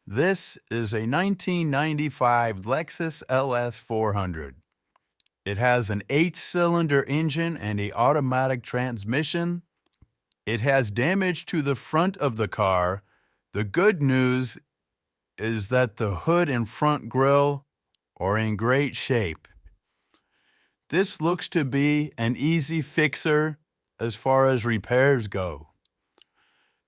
This is a 1995 Lexus LS 400. It has an 8-cylinder engine and an automatic transmission. It has damage to the front of the car. The good news is that the hood and front grille are in great shape. This looks to be an easy fixer as far as repairs go.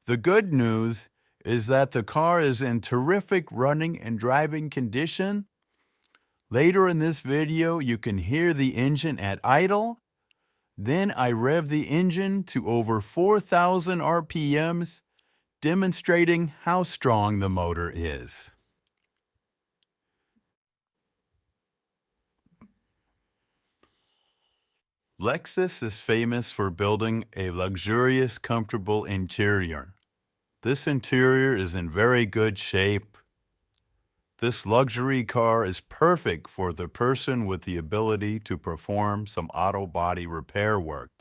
The good news is that the car is in terrific running and driving condition. Later in this video, you can hear the engine at idle. Then I rev the engine to over 4,000 RPMs, demonstrating how strong the motor is. Lexus is famous for building a luxurious, comfortable interior. This interior is in very good shape. This luxury car is perfect for the person with the ability to perform some auto body repair work.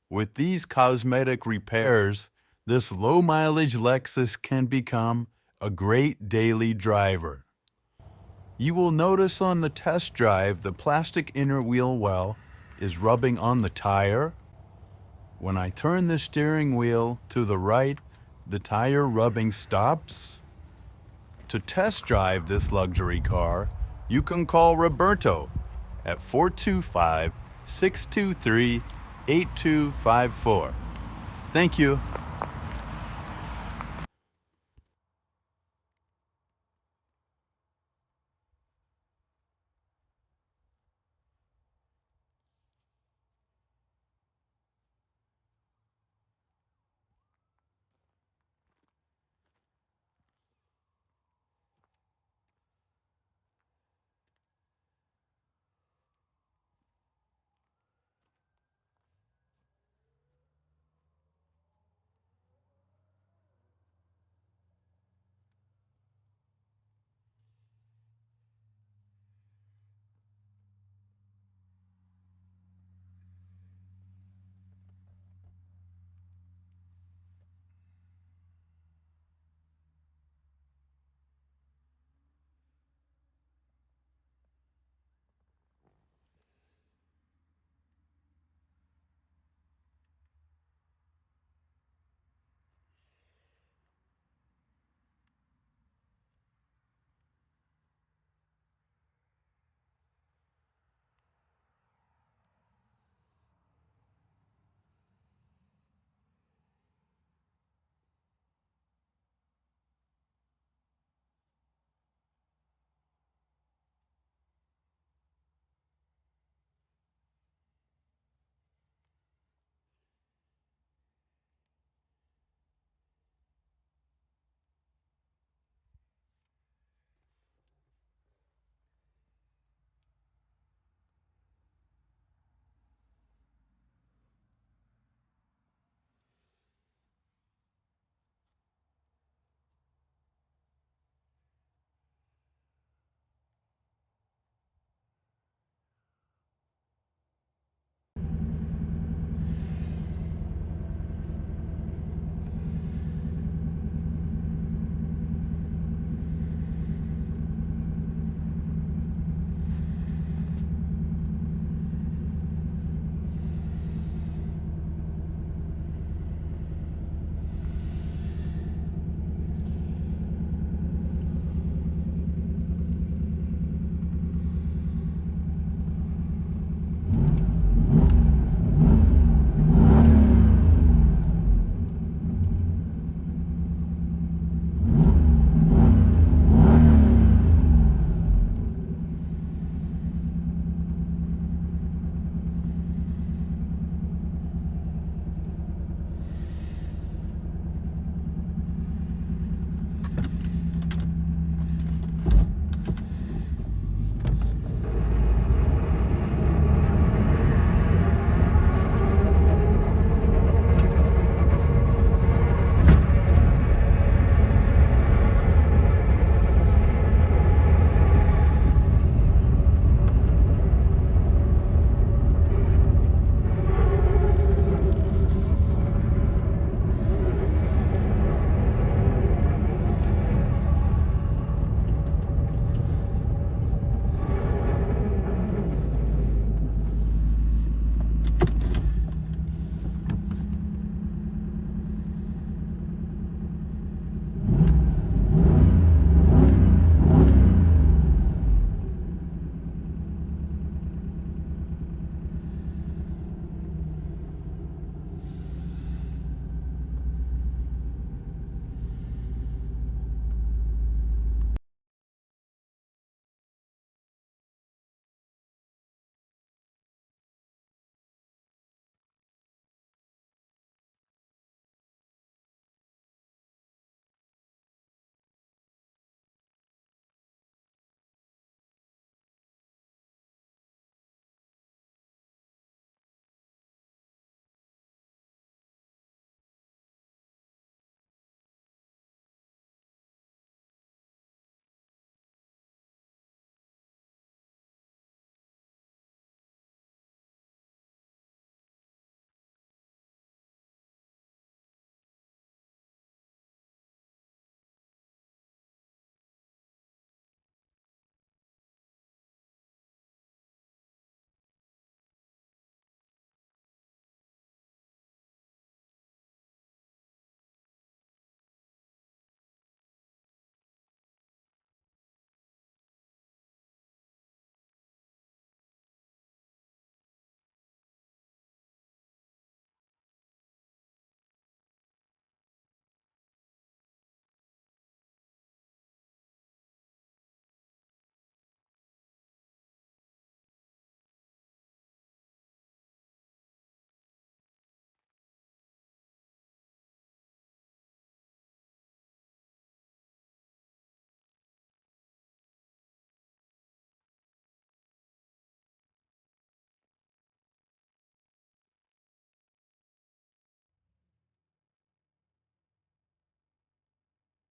With these cosmetic repairs, this low-mileage Lexus can become a great daily driver. You will notice on the test drive the plastic inner wheel well is rubbing on the tire. When I turn the steering wheel to the right, the tire rubbing stops. To test drive this luxury car, you can call Roberto at 425-623-8254. Thank you.